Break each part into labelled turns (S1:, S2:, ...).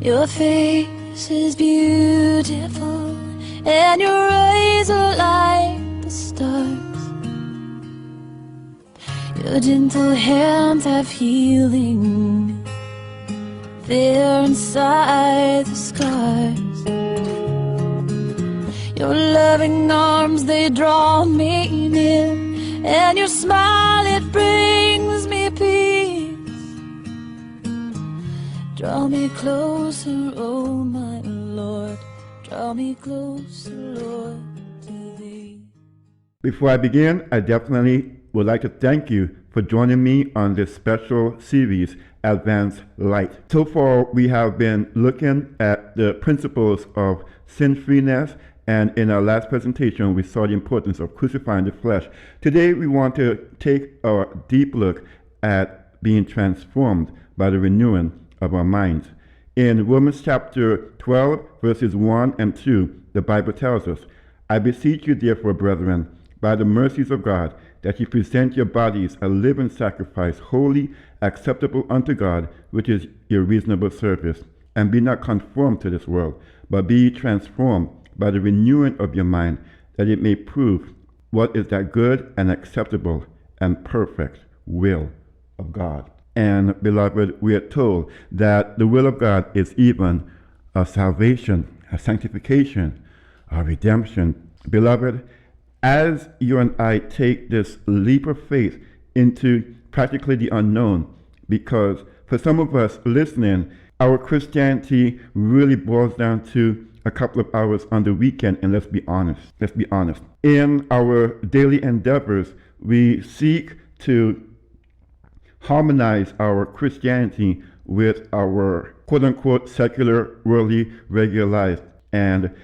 S1: Your face is beautiful, and your eyes are like the stars. Your gentle hands have healing there inside the scars. Your loving arms, they draw me near, and your smile, it brings me peace. Draw me closer, oh my Lord, draw me closer, Lord, to thee.
S2: Before I begin, I definitely would like to thank you for joining me on this special series, Advanced Light. So far, we have been looking at the principles of sin-freeness, and in our last presentation, we saw the importance of crucifying the flesh. Today, we want to take a deep look at being transformed by the renewing of our minds. In Romans chapter 12, verses 1 and 2, the Bible tells us, I beseech you, therefore, brethren, by the mercies of God, that ye present your bodies a living sacrifice, holy, acceptable unto God, which is your reasonable service. And be not conformed to this world, but be transformed by the renewing of your mind, that it may prove what is that good and acceptable and perfect will of God. And beloved, we are told that the will of God is even a salvation, a sanctification, a redemption. Beloved, as you and I take this leap of faith into practically the unknown, because for some of us listening, our Christianity really boils down to a couple of hours on the weekend, and let's be honest. In our daily endeavors, we seek to harmonize our Christianity with our quote-unquote secular, worldly, regular life. And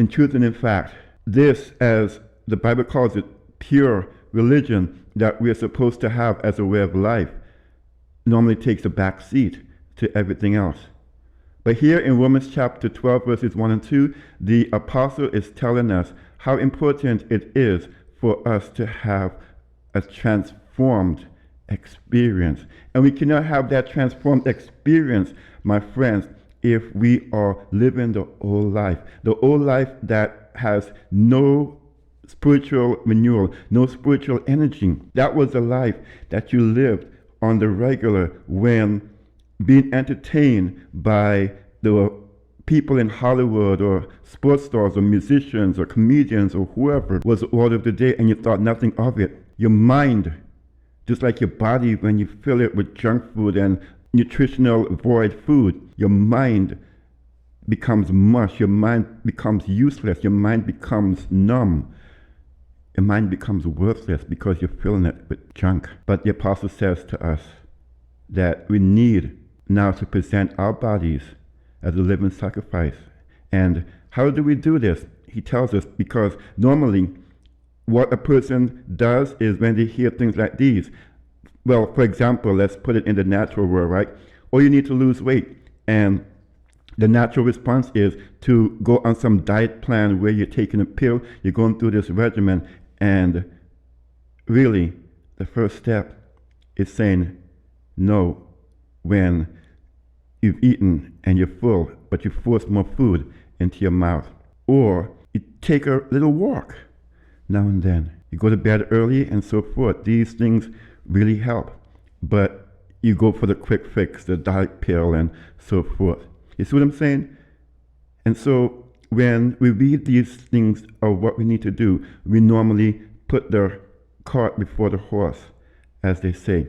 S2: in truth and in fact, this, as the Bible calls it, pure religion that we are supposed to have as a way of life, normally takes a back seat to everything else. But here in Romans chapter 12, verses 1 and 2, the apostle is telling us how important it is for us to have a transformed experience. And we cannot have that transformed experience, my friends, if we are living the old life that has no spiritual renewal, no spiritual energy. That was the life that you lived on the regular when being entertained by the people in Hollywood or sports stars or musicians or comedians or whoever was the order of the day, and you thought nothing of it. Your mind, just like your body, when you fill it with junk food and nutritional void food, your mind becomes mush, your mind becomes useless, your mind becomes numb. Your mind becomes worthless because you're filling it with junk. But the apostle says to us that we need now to present our bodies as a living sacrifice. And how do we do this? He tells us, because normally what a person does is when they hear things like these, well, for example, let's put it in the natural world, right? Or you need to lose weight. And the natural response is to go on some diet plan where you're taking a pill, you're going through this regimen, and really the first step is saying no when you've eaten and you're full, but you force more food into your mouth. Or you take a little walk now and then. You go to bed early and so forth. These things really help. But you go for the quick fix, the diet pill and so forth. You see what I'm saying? And so when we read these things of what we need to do, we normally put the cart before the horse, as they say.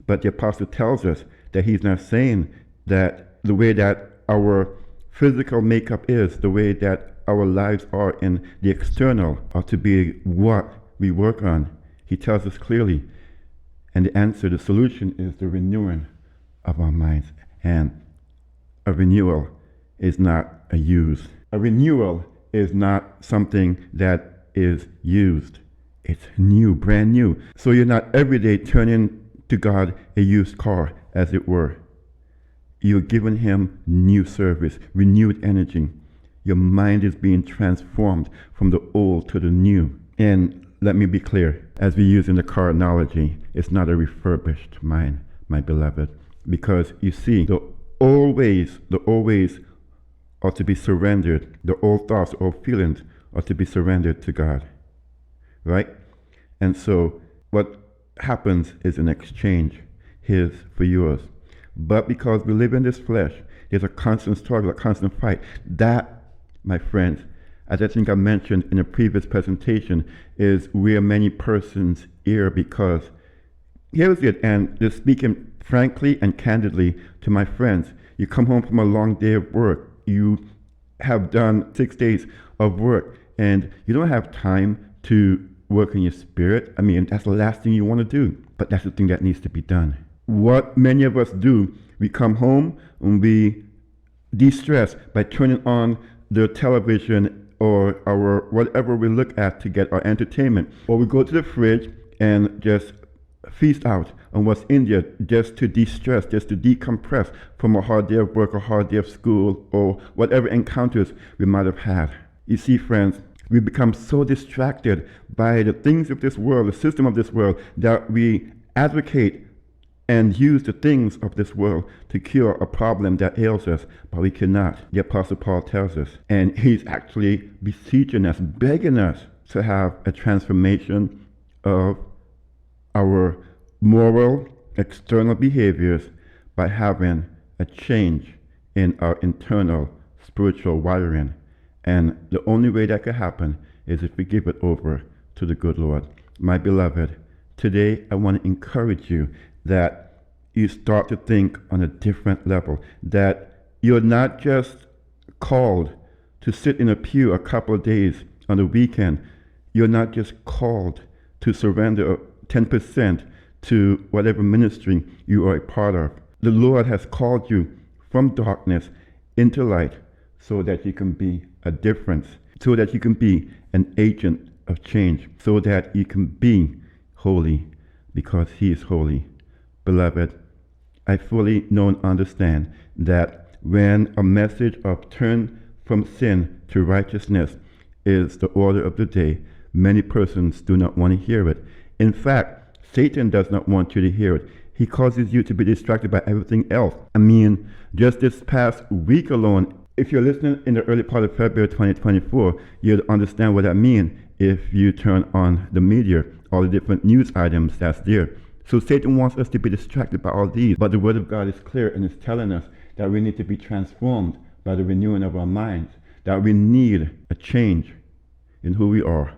S2: But the apostle tells us that he's not saying that the way that our physical makeup is, the way that our lives are in the external, are to be what we work on. He tells us clearly. And the answer, the solution, is the renewing of our minds. And a renewal is not a use. A renewal is not something that is used. It's new, brand new. So you're not every day turning to God a used car, as it were. You're giving him new service, renewed energy. Your mind is being transformed from the old to the new. And let me be clear, as we use in the car analogy, it's not a refurbished mind, my beloved. Because you see, the old ways are to be surrendered. The old thoughts, old feelings are to be surrendered to God, right? And so what happens is an exchange, his for yours. But because we live in this flesh, there's a constant struggle, a constant fight. That, my friends, as I think I mentioned in a previous presentation, is where many persons err, because here's it, and just speaking frankly and candidly to my friends, you come home from a long day of work, you have done 6 days of work, and you don't have time to work in your spirit. I mean, that's the last thing you want to do, but that's the thing that needs to be done. What many of us do, we come home and we de-stress by turning on the television or our whatever we look at to get our entertainment, or we go to the fridge and just feast out on what's in there just to de-stress, just to decompress from a hard day of work, a hard day of school, or whatever encounters we might have had. You see, friends, we become so distracted by the things of this world, the system of this world, that we advocate and use the things of this world to cure a problem that ails us, but we cannot. The Apostle Paul tells us, and he's actually beseeching us, begging us to have a transformation of our moral external behaviors by having a change in our internal spiritual wiring. And the only way that could happen is if we give it over to the good Lord. My beloved, today I want to encourage you that you start to think on a different level, that you're not just called to sit in a pew a couple of days on the weekend. You're not just called to surrender 10% to whatever ministry you are a part of. The Lord has called you from darkness into light so that you can be a difference, so that you can be an agent of change, so that you can be holy because he is holy. Beloved, I fully know and understand that when a message of turn from sin to righteousness is the order of the day, many persons do not want to hear it. In fact, Satan does not want you to hear it. He causes you to be distracted by everything else. I mean, just this past week alone, if you're listening in the early part of February 2024, you'll understand what I mean if you turn on the media, all the different news items that's there. So Satan wants us to be distracted by all these, but the Word of God is clear and is telling us that we need to be transformed by the renewing of our minds, that we need a change in who we are,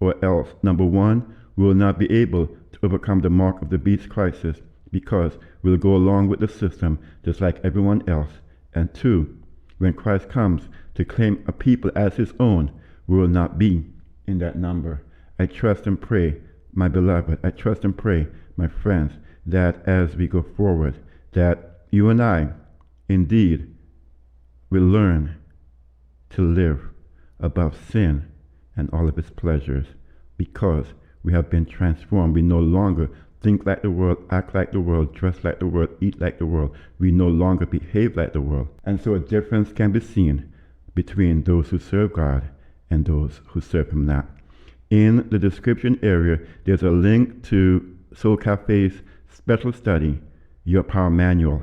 S2: or else, number one, we will not be able to overcome the mark of the beast crisis because we'll go along with the system just like everyone else. And two, when Christ comes to claim a people as his own, we will not be in that number. I trust and pray, my beloved, I trust and pray, my friends, that as we go forward, that you and I indeed will learn to live above sin and all of its pleasures, because we have been transformed. We no longer think like the world, act like the world, dress like the world, eat like the world. We no longer behave like the world. And so a difference can be seen between those who serve God and those who serve him not. In the description area, there's a link to Soul Cafe's special study, Your Power Manual.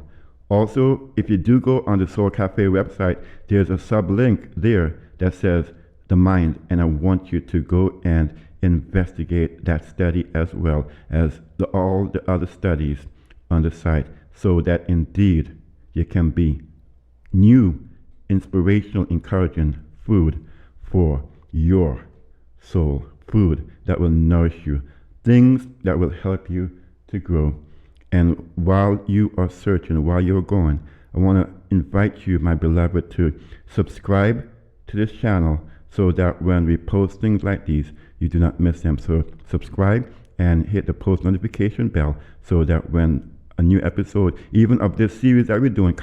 S2: Also, if you do go on the Soul Cafe website, there's a sub-link there that says the mind, and I want you to go and investigate that study as well as all the other studies on the site, so that indeed you can be new, inspirational, encouraging food for your soul, food that will nourish you, things that will help you to grow. And while you are searching, while you're going, I want to invite you, my beloved, to subscribe to this channel so that when we post things like these, you do not miss them. So subscribe and hit the post notification bell so that when a new episode, even of this series that we're doing,